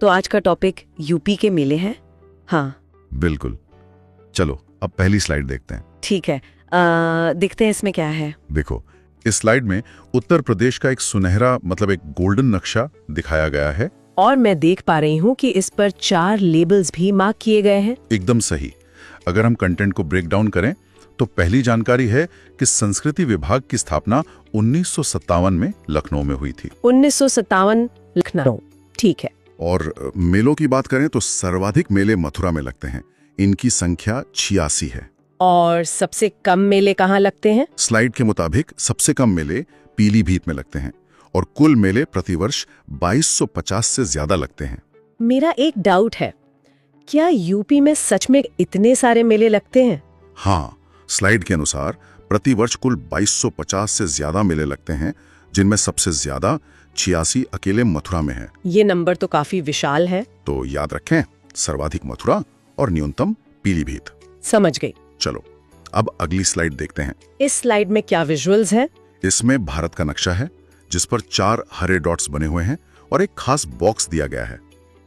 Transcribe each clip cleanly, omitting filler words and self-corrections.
तो आज का टॉपिक यूपी के मेले हैं। हाँ बिल्कुल। चलो अब पहली स्लाइड देखते हैं। ठीक है, देखते हैं इसमें क्या है। देखो, इस स्लाइड में उत्तर प्रदेश का एक सुनहरा मतलब एक गोल्डन नक्शा दिखाया गया है। और मैं देख पा रही हूँ कि इस पर 4 लेबल्स भी मार्क किए गए हैं। एकदम सही। अगर हम कंटेंट को ब्रेक डाउन करें तो पहली जानकारी है कि संस्कृति विभाग की स्थापना 1957 में लखनऊ में हुई थी। 1957 लखनऊ, ठीक है। और मेलों की बात करें तो सर्वाधिक मेले मथुरा में लगते हैं। इनकी संख्या 86 है। और सबसे कम मेले कहाँ लगते हैं? स्लाइड के मुताबिक सबसे कम मेले पीलीभीत में लगते हैं और कुल मेले प्रतिवर्ष 2250 से ज्यादा लगते हैं। मेरा एक डाउट है, क्या यूपी में सच में इतने सारे मेले लगते हैं? हाँ, स्लाइड के अनुसार प्रतिवर्ष कुल 2250 से ज्यादा मेले लगते हैं, जिनमें सबसे ज्यादा 86 अकेले मथुरा में है। ये नंबर तो काफी विशाल है। तो याद रखें, सर्वाधिक मथुरा और न्यूनतम पीलीभीत। समझ गई। चलो अब अगली स्लाइड देखते हैं। इस स्लाइड में क्या विजुअल्स हैं? इसमें भारत का नक्शा है जिस पर 4 हरे डॉट्स बने हुए हैं और एक खास बॉक्स दिया गया है।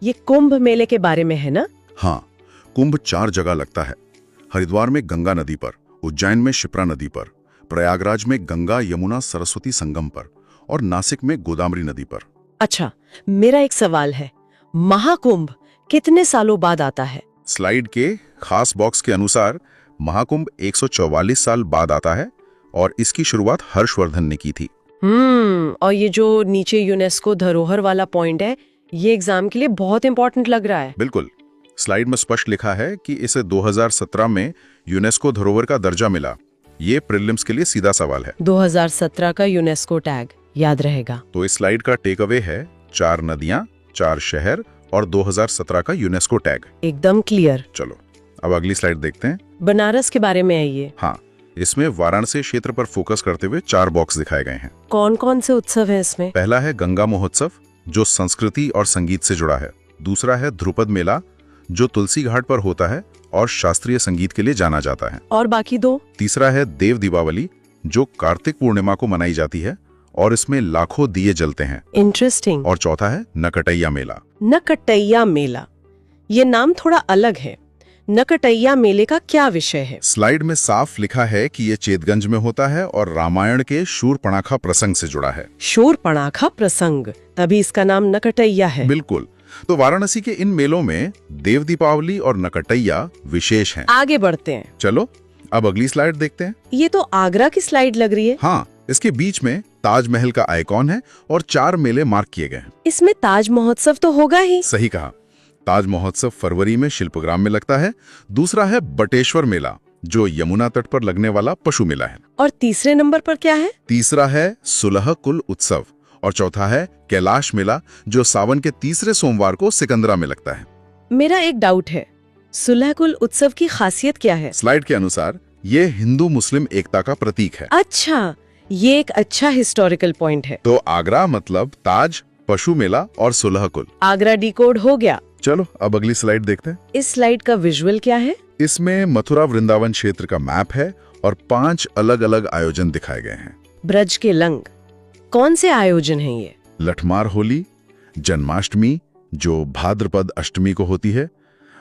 ये कुंभ मेले के बारे में है ना? हाँ, कुंभ 4 जगह लगता है। हरिद्वार में गंगा नदी पर, उज्जैन में शिप्रा नदी पर, प्रयागराज में गंगा यमुना सरस्वती संगम पर और नासिक में गोदावरी नदी पर। अच्छा, मेरा एक सवाल है, महाकुंभ कितने सालों बाद आता है? स्लाइड के खास बॉक्स के अनुसार महाकुंभ 144 साल बाद आता है और इसकी शुरुआत हर्षवर्धन ने की थी। और ये जो नीचे यूनेस्को धरोहर वाला पॉइंट है, ये एग्जाम के लिए बहुत इंपॉर्टेंट लग रहा है। बिल्कुल। स्लाइड में स्पष्ट लिखा है कि इसे 2017 में यूनेस्को धरोहर का दर्जा मिला। ये प्रीलिम्स के लिए सीधा सवाल है। 2017 का यूनेस्को टैग याद रहेगा। तो इस स्लाइड का टेक अवे है 4 नदियां, 4 शहर और 2017 का यूनेस्को टैग। एकदम क्लियर। चलो अब अगली स्लाइड देखते हैं। बनारस के बारे में है ये। हाँ, इसमें वाराणसी क्षेत्र पर फोकस करते हुए 4 बॉक्स दिखाए गए हैं। कौन कौन से उत्सव हैं इसमें? पहला है गंगा महोत्सव, जो संस्कृति और संगीत से जुड़ा है। दूसरा है ध्रुपद मेला, जो तुलसी घाट पर होता है और शास्त्रीय संगीत के लिए जाना जाता है। और बाकी 2? तीसरा है देव दीपावली, जो कार्तिक पूर्णिमा को मनाई जाती है और इसमें लाखों दिए जलते हैं। इंटरेस्टिंग। और चौथा है नकटैया मेला। नकटैया मेला, ये नाम थोड़ा अलग है। नकटैया मेले का क्या विषय है? स्लाइड में साफ लिखा है कि ये चेतगंज में होता है और रामायण के शूरपणखा प्रसंग से जुड़ा है। शूरपणखा प्रसंग, तभी इसका नाम नकटैया है। बिल्कुल। तो वाराणसी के इन मेलों में देव दीपावली और नकटैया विशेष हैं। आगे बढ़ते हैं। चलो अब अगली स्लाइड देखते हैं। ये तो आगरा की स्लाइड लग रही है। हाँ, इसके बीच में ताजमहल का आइकॉन है और 4 मेले मार्क किए गए हैं। इसमें ताज महोत्सव तो होगा ही। सही कहा। ताज महोत्सव फरवरी में शिल्पग्राम में लगता है। दूसरा है बटेश्वर मेला, जो यमुना तट पर लगने वाला पशु मेला है। और तीसरे नंबर पर क्या है? तीसरा है सुलह कुल उत्सव और चौथा है कैलाश मेला, जो सावन के तीसरे सोमवार को सिकंदरा में लगता है। मेरा एक डाउट है, सुलह कुल उत्सव की खासियत क्या है? स्लाइड के अनुसार ये हिंदू मुस्लिम एकता का प्रतीक है। अच्छा, ये एक अच्छा हिस्टोरिकल पॉइंट है। तो आगरा मतलब ताज, पशु मेला और सुलह कुल। आगरा डिकोड हो गया। चलो अब अगली स्लाइड देखते हैं। इस स्लाइड का विजुअल क्या है? इसमें मथुरा वृंदावन क्षेत्र का मैप है और 5 अलग अलग आयोजन दिखाए गए हैं। ब्रज के लंग, कौन से आयोजन हैं ये? लठमार होली, जन्माष्टमी जो भाद्रपद अष्टमी को होती है,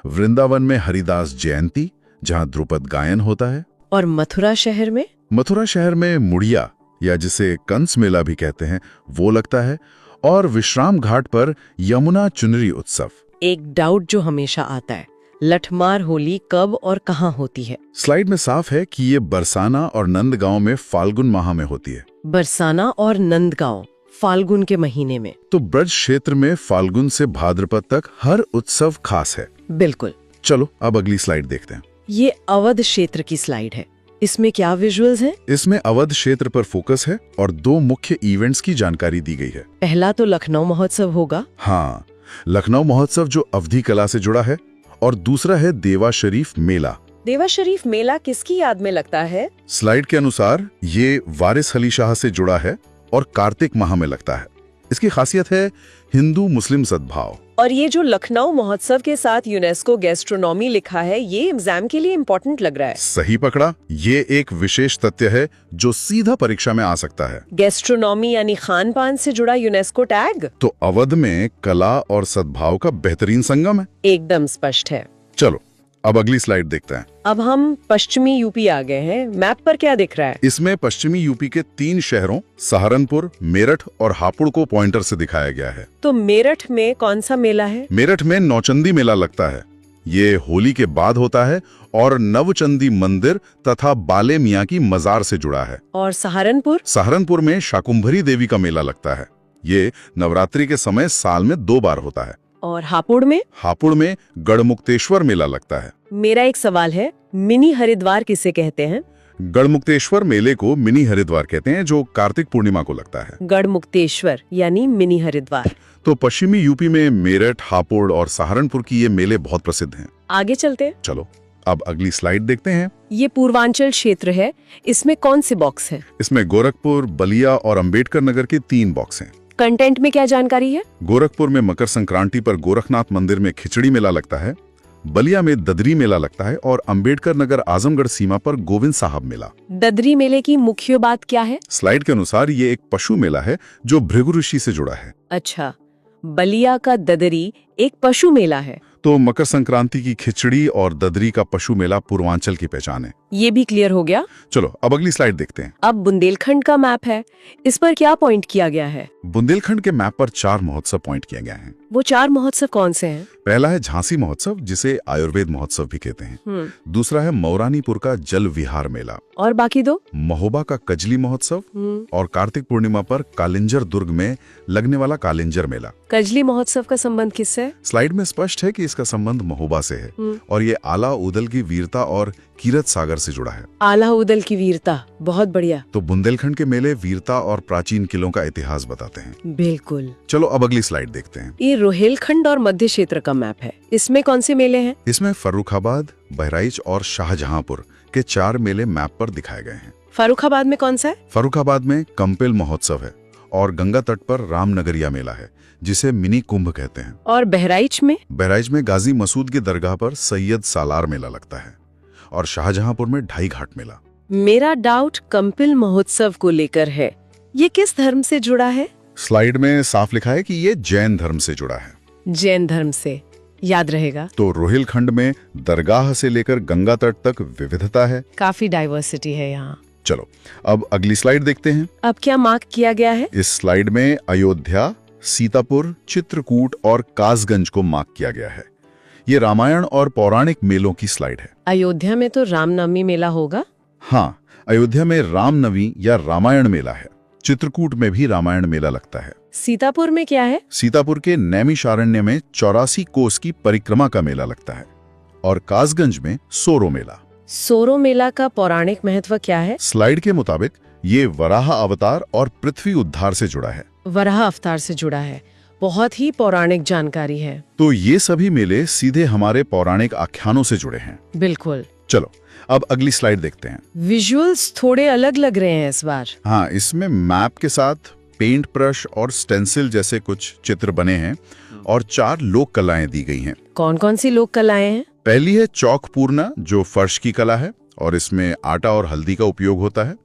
वृंदावन में हरिदास जयंती जहां ध्रुपद गायन होता है, और मथुरा शहर में? मथुरा शहर में मुड़िया या जिसे कंस मेला भी कहते हैं वो लगता है, और विश्राम घाट पर यमुना चुनरी उत्सव। एक डाउट जो हमेशा आता है, लठमार होली कब और कहाँ होती है? स्लाइड में साफ है कि ये बरसाना और नंदगांव में फाल्गुन माह में होती है। बरसाना और नंदगांव फाल्गुन के महीने में। तो ब्रज क्षेत्र में फाल्गुन से भाद्रपद तक हर उत्सव खास है। बिल्कुल। चलो अब अगली स्लाइड देखते हैं। ये अवध क्षेत्र की स्लाइड है। इसमें क्या विजुअल्स हैं? इसमें अवध क्षेत्र पर फोकस है और 2 मुख्य इवेंट्स की जानकारी दी गई है। पहला तो लखनऊ महोत्सव होगा। हाँ, लखनऊ महोत्सव जो अवधी कला से जुड़ा है, और दूसरा है देवा शरीफ मेला। देवा शरीफ मेला किसकी याद में लगता है? स्लाइड के अनुसार ये वारिस अली शाह से जुड़ा है और कार्तिक माह में लगता है। इसकी खासियत है हिंदू मुस्लिम सद्भाव। और ये जो लखनऊ महोत्सव के साथ यूनेस्को गैस्ट्रोनॉमी लिखा है, ये एग्जाम के लिए इम्पोर्टेंट लग रहा है। सही पकड़ा, ये एक विशेष तथ्य है जो सीधा परीक्षा में आ सकता है। गैस्ट्रोनॉमी यानी खान पान से जुड़ा यूनेस्को टैग तो अवध में कला और सद्भाव का बेहतरीन संगम है। एकदम स्पष्ट है। चलो अब अगली स्लाइड देखते हैं। अब हम पश्चिमी यूपी आ गए हैं। मैप पर क्या दिख रहा है? इसमें पश्चिमी यूपी के 3 शहरों सहारनपुर, मेरठ और हापुड़ को पॉइंटर से दिखाया गया है। तो मेरठ में कौन सा मेला है? मेरठ में नौचंदी मेला लगता है। ये होली के बाद होता है और नवचंदी मंदिर तथा बाले मियाँ की मजार से जुड़ा है। और सहारनपुर? सहारनपुर में शाकुंभरी देवी का मेला लगता है। ये नवरात्रि के समय साल में 2 बार होता है। और हापुड़ में? हापुड़ में गढ़मुक्तेश्वर मेला लगता है। मेरा एक सवाल है, मिनी हरिद्वार किसे कहते हैं? गढ़मुक्तेश्वर मेले को मिनी हरिद्वार कहते हैं, जो कार्तिक पूर्णिमा को लगता है। गढ़मुक्तेश्वर यानी मिनी हरिद्वार। तो पश्चिमी यूपी में मेरठ, हापुड़ और सहारनपुर की ये मेले बहुत प्रसिद्ध हैं। आगे चलते हैं। चलो अब अगली स्लाइड देखते हैं। ये पूर्वांचल क्षेत्र है, इसमें कौन से बॉक्स हैं? इसमें गोरखपुर, बलिया और अंबेडकर नगर के 3 बॉक्स हैं। कंटेंट में क्या जानकारी है? गोरखपुर में मकर संक्रांति पर गोरखनाथ मंदिर में खिचड़ी मेला लगता है, बलिया में ददरी मेला लगता है और अंबेडकर नगर आजमगढ़ सीमा पर गोविंद साहब मेला। ददरी मेले की मुख्य बात क्या है? स्लाइड के अनुसार ये एक पशु मेला है जो भृगु ऋषि से जुड़ा है। अच्छा, बलिया का ददरी एक पशु मेला है। तो मकर संक्रांति की खिचड़ी और ददरी का पशु मेला पूर्वांचल की पहचान है। ये भी क्लियर हो गया। चलो अब अगली स्लाइड देखते हैं। अब बुंदेलखंड का मैप है, इस पर क्या पॉइंट किया गया है? बुंदेलखंड के मैप पर 4 महोत्सव पॉइंट किए गए हैं। वो 4 महोत्सव कौन से हैं? पहला है झांसी महोत्सव, जिसे आयुर्वेद महोत्सव भी कहते हैं। दूसरा है मौरानीपुर का जल विहार मेला। और बाकी 2? महोबा का कजली महोत्सव और कार्तिक पूर्णिमा पर कालिंजर दुर्ग में लगने वाला कालिंजर मेला। कजली महोत्सव का संबंध किससे है? स्लाइड में स्पष्ट है कि इसका संबंध महोबा से है और ये आला उदल की वीरता और कीरत सागर से जुड़ा है। आला उदल की वीरता, बहुत बढ़िया। तो बुंदेलखंड के मेले वीरता और प्राचीन किलों का इतिहास बताते हैं। बिल्कुल। चलो अब अगली स्लाइड देखते हैं। ये रोहेलखंड और मध्य क्षेत्र का मैप है, इसमें कौन से मेले हैं? इसमें फर्रुखाबाद, बहराइच और शाहजहांपुर के 4 मेले मैप पर दिखाए गए हैं। फर्रुखाबाद में कौन सा है? फर्रुखाबाद में कंपिल महोत्सव है और गंगा तट पर रामनगरिया मेला है, जिसे मिनी कुंभ कहते हैं। और बहराइच में? बहराइच में गाजी मसूद की दरगाह पर सैयद सालार मेला लगता है और शाहजहांपुर में ढाई घाट मेला। मेरा डाउट कंपिल महोत्सव को लेकर है, ये किस धर्म से जुड़ा है? स्लाइड में साफ लिखा है कि ये जैन धर्म से जुड़ा है। जैन धर्म से, याद रहेगा। तो रोहिलखंड में दरगाह से लेकर गंगा तट तक विविधता है, काफी डाइवर्सिटी है यहाँ। चलो अब अगली स्लाइड देखते हैं। अब क्या मार्क किया गया है? इस स्लाइड में अयोध्या, सीतापुर, चित्रकूट और कासगंज को मार्क किया गया है। ये रामायण और पौराणिक मेलों की स्लाइड है। अयोध्या में तो रामनवमी मेला होगा। हाँ, अयोध्या में रामनवमी या रामायण मेला है। चित्रकूट में भी रामायण मेला लगता है। सीतापुर में क्या है? सीतापुर के नैमिषारण्य में 84 कोस की परिक्रमा का मेला लगता है और कासगंज में सोरो मेला। सोरो मेला का पौराणिक महत्व क्या है? स्लाइड के मुताबिक ये वराह अवतार और पृथ्वी उद्धार से जुड़ा है। वराह अवतार से जुड़ा है, बहुत ही पौराणिक जानकारी है। तो ये सभी मेले सीधे हमारे पौराणिक आख्यानों से जुड़े हैं। बिल्कुल। चलो अब अगली स्लाइड देखते हैं। विजुअल्स थोड़े अलग लग रहे हैं इस बार। हाँ, इसमें मैप के साथ पेंट ब्रश और स्टेंसिल जैसे कुछ चित्र बने हैं और 4 लोक कलाएं दी गई हैं। कौन कौन सी लोक कलाएं हैं? पहली है चौक पूर्णा, जो फर्श की कला है और इसमें आटा और हल्दी का उपयोग होता है।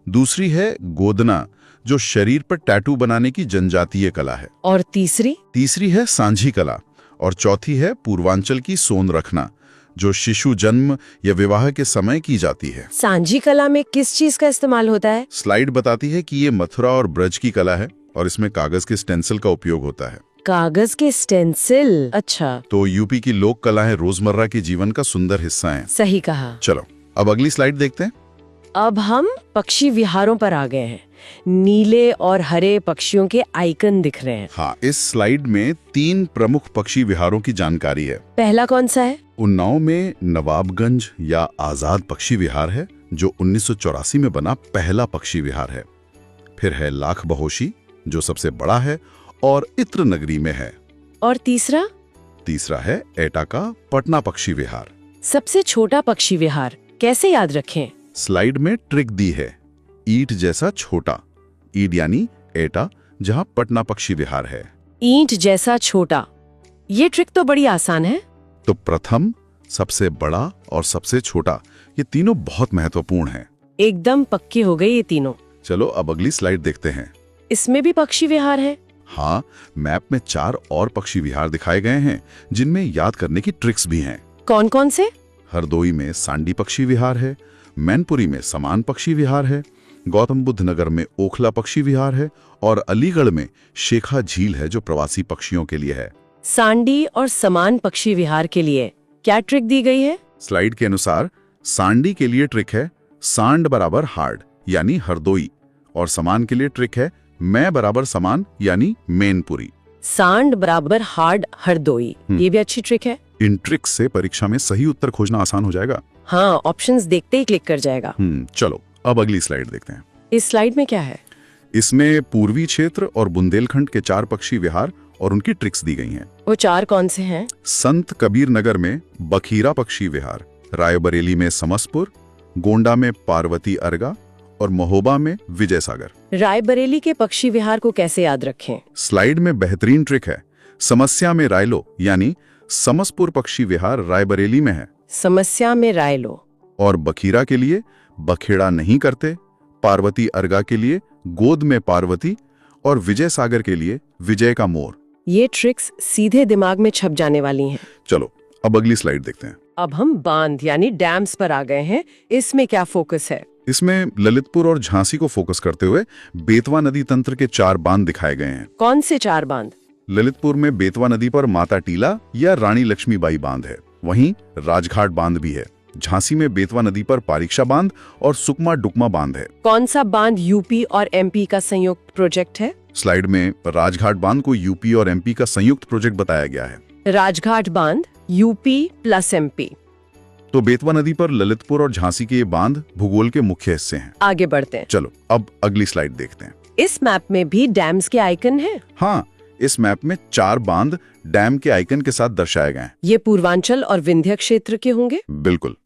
दूसरी है गोदना, जो शरीर पर टैटू बनाने की जनजातीय कला है। और तीसरी है सांझी कला और चौथी है पूर्वांचल की सोन रखना, जो शिशु जन्म या विवाह के समय की जाती है। सांझी कला में किस चीज का इस्तेमाल होता है? स्लाइड बताती है कि ये मथुरा और ब्रज की कला है और इसमें कागज के स्टेंसिल का उपयोग होता है। कागज के स्टेंसिल, अच्छा। तो यूपी की लोक कलाएं रोजमर्रा के जीवन का सुंदर हिस्सा हैं। सही कहा। चलो अब अगली स्लाइड देखते हैं। अब हम पक्षी विहारों पर आ गए हैं। नीले और हरे पक्षियों के आइकन दिख रहे हैं। हाँ, इस स्लाइड में 3 प्रमुख पक्षी विहारों की जानकारी है। पहला कौन सा है? उन्नाव में नवाबगंज या आजाद पक्षी विहार है, जो 1984 में बना पहला पक्षी विहार है। फिर है लाख बहोशी, जो सबसे बड़ा है और इत्र नगरी में है। और तीसरा है एटा का पटना पक्षी विहार। सबसे छोटा पक्षी विहार कैसे याद रखें? स्लाइड में ट्रिक दी है। ईट जैसा छोटा, ईट यानी एटा, जहां पटना पक्षी विहार है। ईंट जैसा छोटा, ये ट्रिक तो बड़ी आसान है। तो प्रथम, सबसे बड़ा और सबसे छोटा, ये तीनों बहुत महत्वपूर्ण हैं। एकदम पक्के हो गए ये तीनों। चलो अब अगली स्लाइड देखते हैं। इसमें भी पक्षी विहार है? हाँ, मैप में 4 और पक्षी विहार दिखाए गए हैं जिनमें याद करने की ट्रिक्स भी हैं। कौन कौन से? हरदोई में सांडी पक्षी विहार है, मैनपुरी में समान पक्षी विहार है, गौतम बुद्ध नगर में ओखला पक्षी विहार है और अलीगढ़ में शेखा झील है जो प्रवासी पक्षियों के लिए है। सांडी और समान पक्षी विहार के लिए क्या ट्रिक दी गई है? स्लाइड के अनुसार सांडी के लिए ट्रिक है सांड बराबर हार्ड यानी हरदोई, और समान के लिए ट्रिक है मैं बराबर समान यानी मैनपुरी। सांड बराबर हार्ड हरदोई, ये भी अच्छी ट्रिक है। इन ट्रिक्स से परीक्षा में सही उत्तर खोजना आसान हो जाएगा। हाँ, ऑप्शंस देखते ही क्लिक कर जाएगा। चलो अब अगली स्लाइड देखते हैं। इस स्लाइड में क्या है? इसमें पूर्वी क्षेत्र और बुंदेलखंड के 4 पक्षी विहार और उनकी ट्रिक्स दी गई हैं। वो 4 कौन से हैं? संत कबीर नगर में बखीरा पक्षी विहार, रायबरेली में समसपुर, गोंडा में पार्वती अर्गा और महोबा में विजय सागर। रायबरेली के पक्षी विहार को कैसे याद रखें? स्लाइड में बेहतरीन ट्रिक है। समस्या में रायलो यानी समसपुर पक्षी विहार रायबरेली में है। समस्या में रायलो। और बखीरा के लिए बखेड़ा नहीं करते, पार्वती अर्गा के लिए गोद में पार्वती और विजय सागर के लिए विजय का मोर। ये ट्रिक्स सीधे दिमाग में छप जाने वाली हैं। चलो अब अगली स्लाइड देखते हैं। अब हम बांध यानी डैम्स पर आ गए हैं। इसमें क्या फोकस है? इसमें ललितपुर और झांसी को फोकस करते हुए बेतवा नदी तंत्र के 4 बांध दिखाए गए हैं। कौन से 4 बांध? ललितपुर में बेतवा नदी पर माता टीला या रानी लक्ष्मीबाई बांध है, वहीं राजघाट बांध भी है। झांसी में बेतवा नदी पर पारीक्षा बांध और सुकमा डुकमा बांध है। कौन सा बांध यूपी और एमपी का संयुक्त प्रोजेक्ट है? स्लाइड में राजघाट बांध को यूपी और एमपी का संयुक्त प्रोजेक्ट बताया गया है। राजघाट बांध यूपी प्लस एमपी। तो बेतवा नदी पर ललितपुर और झांसी के ये बांध भूगोल के मुख्य हिस्से हैं। आगे बढ़ते हैं। चलो अब अगली स्लाइड देखते हैं। इस मैप में भी डैम्स के आइकन हैं। हाँ, इस मैप में 4 बांध डैम के आइकन के साथ दर्शाए गए हैं। ये पूर्वांचल और विंध्य क्षेत्र के होंगे? बिल्कुल।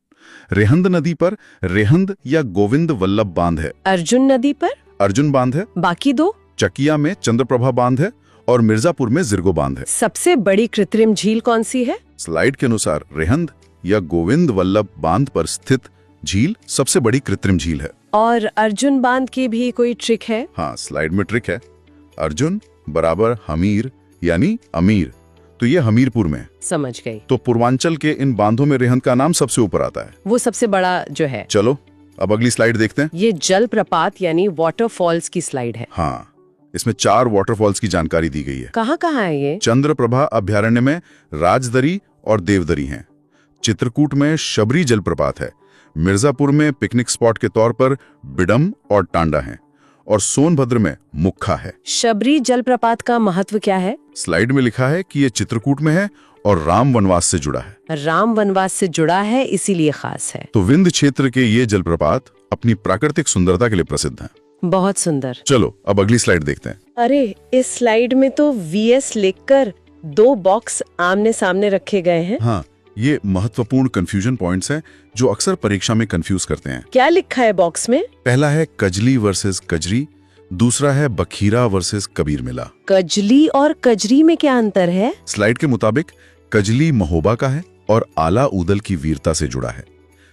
रेहंद नदी पर रेहंद या गोविंद वल्लभ बांध है। अर्जुन नदी पर अर्जुन बांध है। बाकी 2? चकिया में चंद्रप्रभा बांध है और मिर्जापुर में जिरगो बांध है। सबसे बड़ी कृत्रिम झील कौन सी है? स्लाइड के अनुसार रेहंद या गोविंद वल्लभ बांध पर स्थित झील सबसे बड़ी कृत्रिम झील है। और अर्जुन बांध की भी कोई ट्रिक है? हाँ, स्लाइड में ट्रिक है अर्जुन बराबर हमीर यानी अमीर, तो ये हमीरपुर में। समझ गई। तो पूर्वांचल के इन बांधों में रेहंद का नाम सबसे ऊपर आता है। वो सबसे बड़ा जो है। चलो अब अगली स्लाइड देखते हैं। ये जलप्रपात यानी वाटरफॉल्स की स्लाइड है। हाँ, इसमें 4 वाटरफॉल्स की जानकारी दी गई है। कहाँ है ये? चंद्रप्रभा अभ्यारण्य में राजदरी और देवदरी हैं। चित्रकूट में शबरी जलप्रपात है। मिर्जापुर में पिकनिक स्पॉट के तौर पर बिडम और टांडा हैं और सोनभद्र में मुक्खा है। शबरी जलप्रपात का महत्व क्या है? स्लाइड में लिखा है कि ये चित्रकूट में है और राम वनवास से जुड़ा है। राम वनवास से जुड़ा है इसीलिए खास है। तो विंध्य क्षेत्र के ये जलप्रपात अपनी प्राकृतिक सुंदरता के लिए प्रसिद्ध हैं। बहुत सुंदर। चलो अब अगली स्लाइड देखते हैं। अरे, इस स्लाइड में तो VS लिखकर 2 बॉक्स आमने सामने रखे गए हैं। हाँ, ये महत्वपूर्ण कंफ्यूजन पॉइंट्स हैं जो अक्सर परीक्षा में कंफ्यूज करते हैं। क्या लिखा है बॉक्स में? पहला है कजली वर्सेस कजरी, दूसरा है बखीरा वर्सेस कबीर मिला। कजली और कजरी में क्या अंतर है? स्लाइड के मुताबिक कजली महोबा का है और आला उदल की वीरता से जुड़ा है,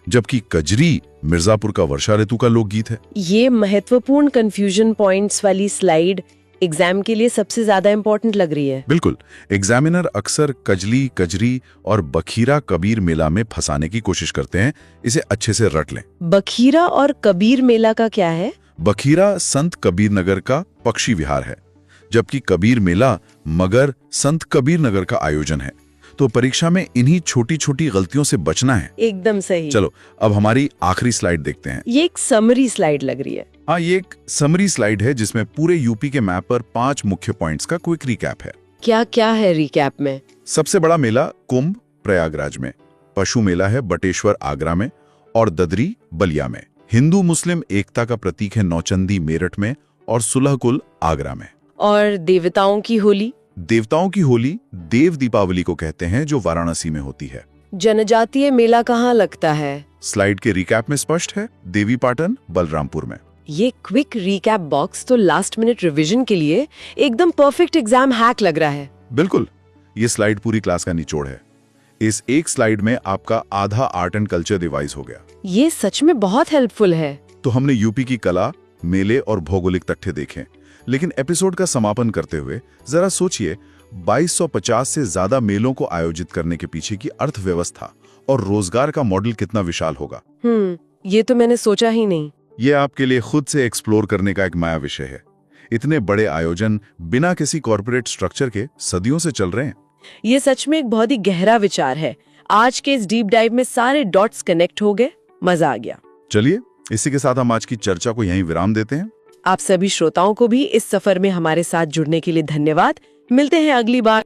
जबकि कजरी मिर्जापुर का वर्षा ऋतु का लोकगीत है। ये महत्वपूर्ण कंफ्यूजन पॉइंट्स वाली स्लाइड एग्जाम के लिए सबसे ज्यादा इंपॉर्टेंट लग रही है। बिल्कुल, एग्जामिनर अक्सर कजली, कजरी और बखीरा कबीर मेला में फंसाने की कोशिश करते हैं। इसे अच्छे से रट लें। बखीरा और कबीर मेला का क्या है? बखीरा संत कबीर नगर का पक्षी विहार है, जबकि कबीर मेला मगर संत कबीर नगर का आयोजन है। तो परीक्षा में इन्हीं छोटी छोटी गलतियों से बचना है। एकदम सही। चलो अब हमारी आखिरी स्लाइड देखते हैं। ये एक समरी स्लाइड लग रही है। हाँ, ये एक समरी स्लाइड है जिसमें पूरे यूपी के मैप पर 5 मुख्य पॉइंट्स का क्विक रिकैप है। क्या क्या है रिकैप में? सबसे बड़ा मेला कुंभ प्रयागराज में, पशु मेला है बटेश्वर आगरा में और ददरी बलिया में। हिंदू मुस्लिम एकता का प्रतीक है नौचंदी मेरठ में और सुलहकुल आगरा में। और देवताओं की होली? देवताओं की होली देव दीपावली को कहते हैं, जो वाराणसी में होती है। जनजातीय मेला कहाँ लगता है? स्लाइड के रिकैप में स्पष्ट है, देवी पाटन बलरामपुर में। ये क्विक रिकैप बॉक्स तो लास्ट मिनट रिवीजन के लिए एकदम परफेक्ट एग्जाम हैक लग रहा है। बिल्कुल, ये स्लाइड पूरी क्लास का निचोड़ है। इस एक स्लाइड में आपका आधा आर्ट एंड कल्चर रिवाइज हो गया। ये सच में बहुत हेल्पफुल है। तो हमने यूपी की कला, मेले और भौगोलिक तथ्य देखे, लेकिन एपिसोड का समापन करते हुए जरा सोचिए 2250 से ज्यादा मेलों को आयोजित करने के पीछे की अर्थव्यवस्था और रोजगार का मॉडल कितना विशाल होगा। ये तो मैंने सोचा ही नहीं। ये आपके लिए खुद से एक्सप्लोर करने का एक नया विषय है। इतने बड़े आयोजन बिना किसी कॉर्पोरेट स्ट्रक्चर के सदियों से चल रहे हैं। ये सच में एक बहुत ही गहरा विचार है। आज के इस डीप डाइव में सारे डॉट्स कनेक्ट हो गए, मजा आ गया। चलिए, इसी के साथ हम आज की चर्चा को यहीं विराम देते हैं। आप सभी श्रोताओं को भी इस सफर में हमारे साथ जुड़ने के लिए धन्यवाद। मिलते हैं अगली बार।